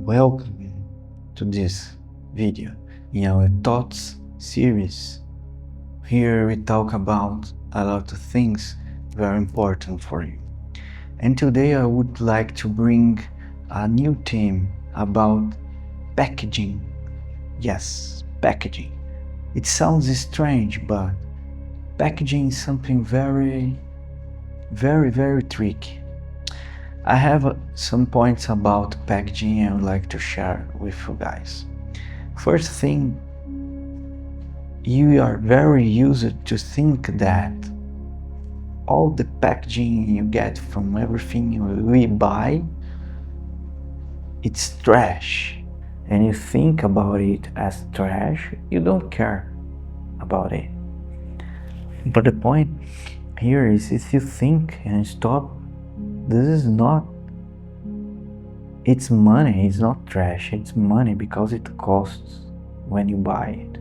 welcome you to this video in our thoughts series. Here we talk about a lot of things very important for you. And today I would like to bring a new theme about packaging. Yes, packaging. It sounds strange, but packaging is something very tricky. I have some points about packaging I would like to share with you guys. First thing, you are very used to think that all the packaging you get from everything we buy, it's trash. And you think about it as trash, you don't care about it. But the point here is, if you think and stop, this is not, it's money, it's not trash, it's money because it costs when you buy it.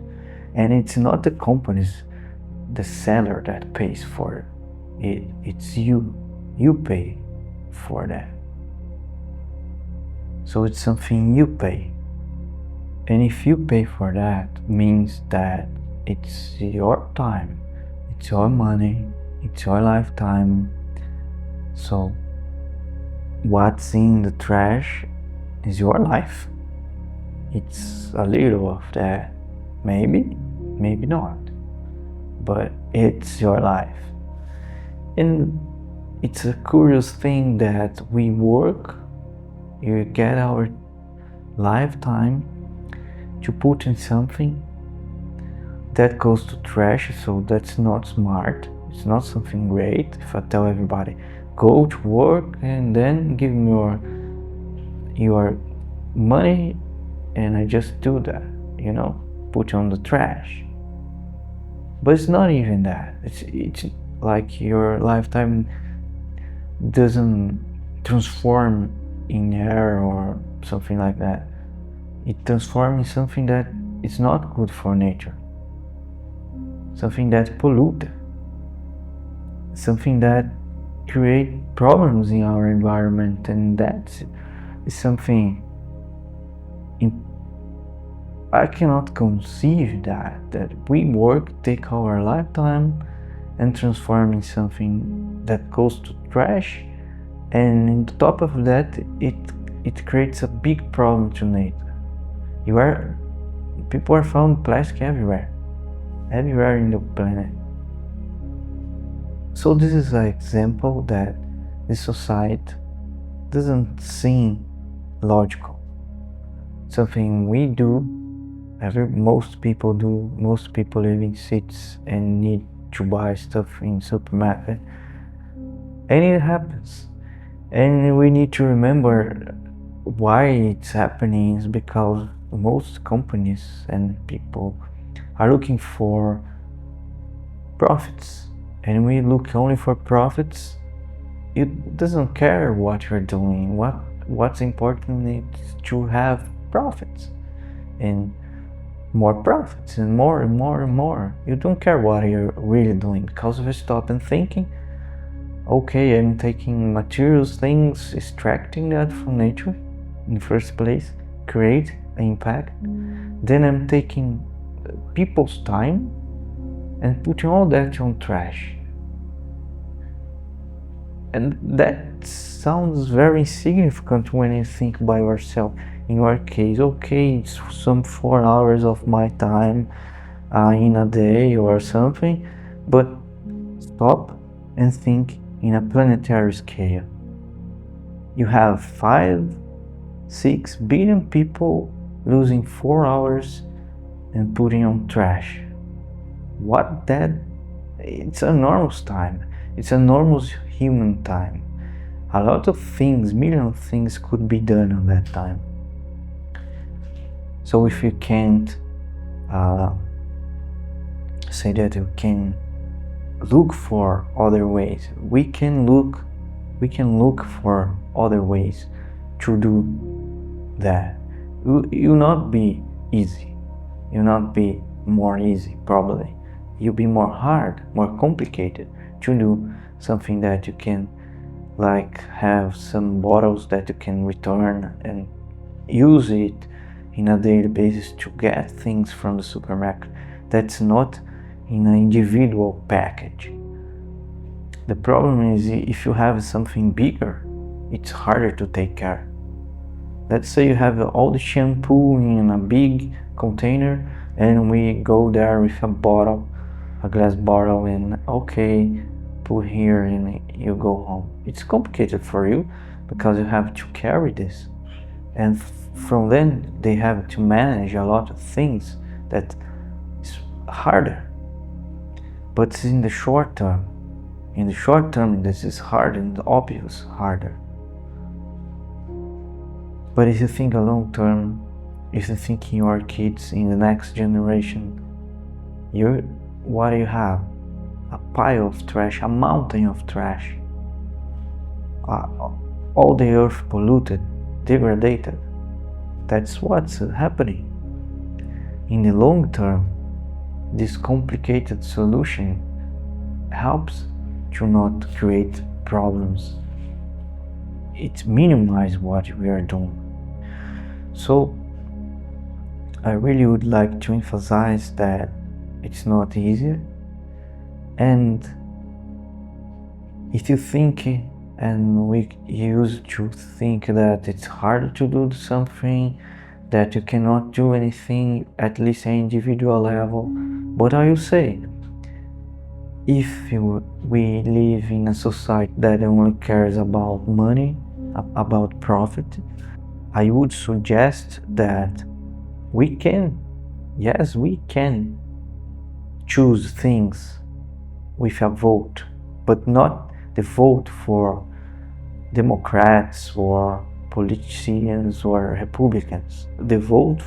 And it's not the companies, the seller that pays for it, it's you pay for that. So it's something you pay. And if you pay for that, means that it's your time, it's your money, it's your lifetime. So what's in the trash is your life. It's a little of that, maybe not, but it's your life. And it's a curious thing that we work, you get our lifetime to put in something that goes to trash. So that's not smart, it's not something great. If I tell everybody, go to work and then give me your money, and I just do that, put on the trash. But it's not even that. It's like your lifetime doesn't transform in air or something like that. It transforms in something that is not good for nature, something that pollutes, something that create problems in our environment. And that is something I cannot conceive that we work, take our lifetime and transform in something that goes to trash, and on top of that it creates a big problem to nature. People are found plastic everywhere in the planet. So this is an example that this society doesn't seem logical. Something we do, most people do. Most people live in cities and need to buy stuff in supermarket, and it happens. And we need to remember why it's happening is because most companies and people are looking for profits. And we look only for profits. It doesn't care what you're doing. What's important is to have profits, and more profits, and more and more and more. You don't care what you're really doing, because if you stop and thinking, okay, I'm taking materials things, extracting that from nature in the first place, create an impact. Then I'm taking people's time and putting all that on trash. And that sounds very insignificant when you think by yourself. In your case, okay, it's some 4 hours of my time in a day or something, but stop and think in a planetary scale. You have 5-6 billion people losing 4 hours and putting on trash. It's enormous time. It's enormous human time. A lot of things, million of things could be done on that time. So if you can't say that you can look for other ways, we can look for other ways to do that. It will not be easy. It will not be more easy, probably. You'll be more hard, more complicated to do something that you can, like, have some bottles that you can return and use it in a daily basis to get things from the supermarket that's not in an individual package. The problem is if you have something bigger, it's harder to take care. Let's say you have all the shampoo in a big container and we go there with a bottle, a glass bottle, and okay, put here and you go home. It's complicated for you because you have to carry this. And from then they have to manage a lot of things that is harder. But in the short term, this is hard and obvious harder. But if you think a long term, if you think in your kids, in the next generation, what do you have? A pile of trash, a mountain of trash. All the earth polluted, degraded. That's what's happening. In the long term, this complicated solution helps to not create problems. It minimizes what we are doing. So I really would like to emphasize that it's not easy, and if you think, and we used to think that it's hard to do something, that you cannot do anything at least at individual level, but I will say, if we live in a society that only cares about money, about profit, I would suggest that we can choose things with a vote, but not the vote for Democrats or politicians or Republicans. The vote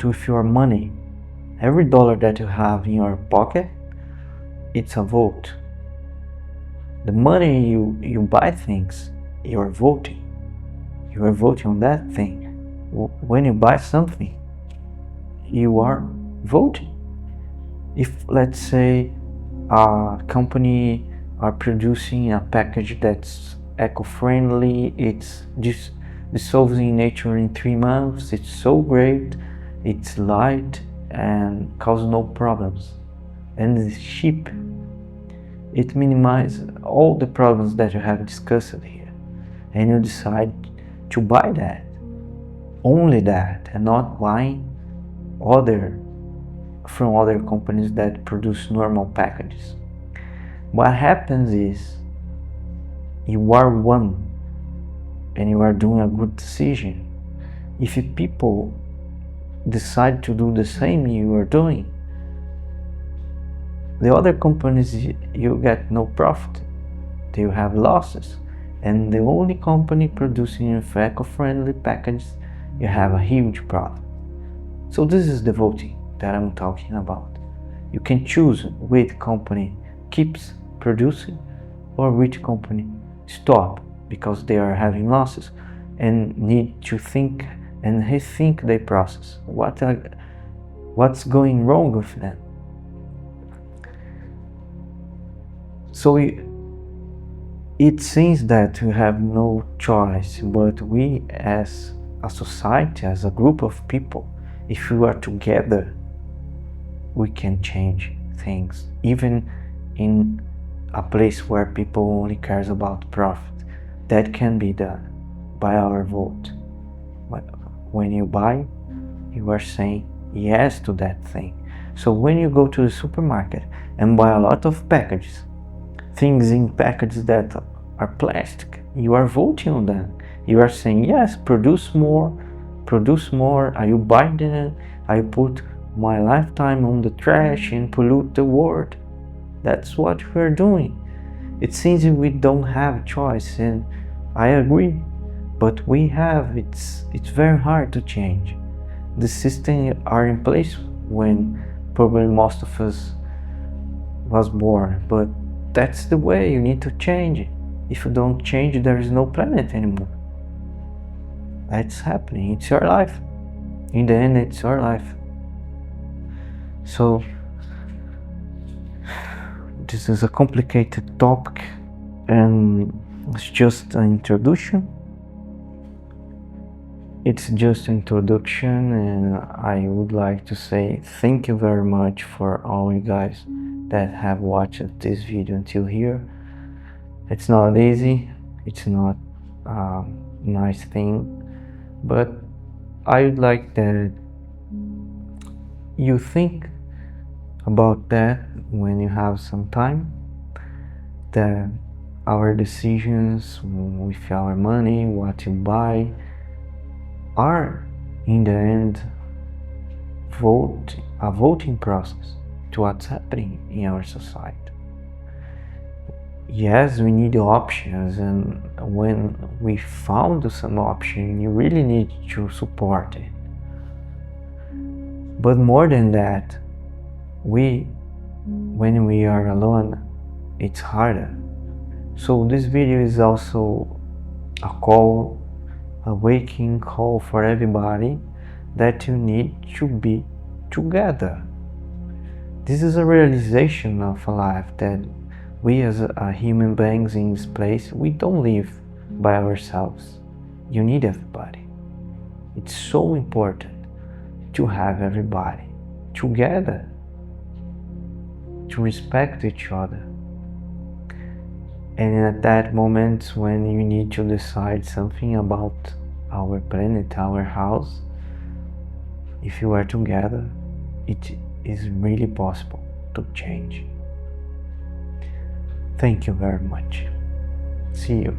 with your money. Every dollar that you have in your pocket, it's a vote. The money you buy things, you're voting. You are voting on that thing. When you buy something, you are voting. If, let's say, a company are producing a package that's eco-friendly, it's just dissolves in nature in 3 months, it's so great, it's light and cause no problems, and it's cheap, it minimizes all the problems that you have discussed here, and you decide to buy that, only that, and not buying from other companies that produce normal packages. What happens is you are one and you are doing a good decision. If people decide to do the same you are doing, the other companies, you get no profit, they have losses, and the only company producing eco-friendly packages, you have a huge profit. So this is the voting that I'm talking about. You can choose which company keeps producing or which company stop because they are having losses and need to think and rethink their process. What's going wrong with them? So it seems that we have no choice, but we as a society, as a group of people, if we are together, we can change things, even in a place where people only cares about profit. That can be done by our vote. But when you buy, you are saying yes to that thing. So when you go to the supermarket and buy a lot of packages, things in packages that are plastic, you are voting on them. You are saying yes, produce more, I will buy them, I put my lifetime on the trash and pollute the world. That's what we're doing. It seems we don't have choice, and I agree, but we have. It's very hard to change. The systems are in place when probably most of us was born, but that's the way. You need to change it. If you don't change, there is no planet anymore. That's happening. It's your life. In the end, it's your life. So this is a complicated topic, and it's just an introduction. it's just introduction, and I would like to say thank you very much for all you guys that have watched this video until here. It's not easy, it's not a nice thing, but I would like that you think about that when you have some time, that our decisions with our money, what you buy, are in the end a voting process to what's happening in our society. Yes, we need options, and when we found some option, you really need to support it. But more than that, when we are alone, it's harder. So this video is also a call, a waking call for everybody that you need to be together. This is a realization of a life that we as human beings in this place, we don't live by ourselves. You need everybody. It's so important to have everybody together, to respect each other. And at that moment when you need to decide something about our planet, our house, if you are together, it is really possible to change. Thank you very much. See you.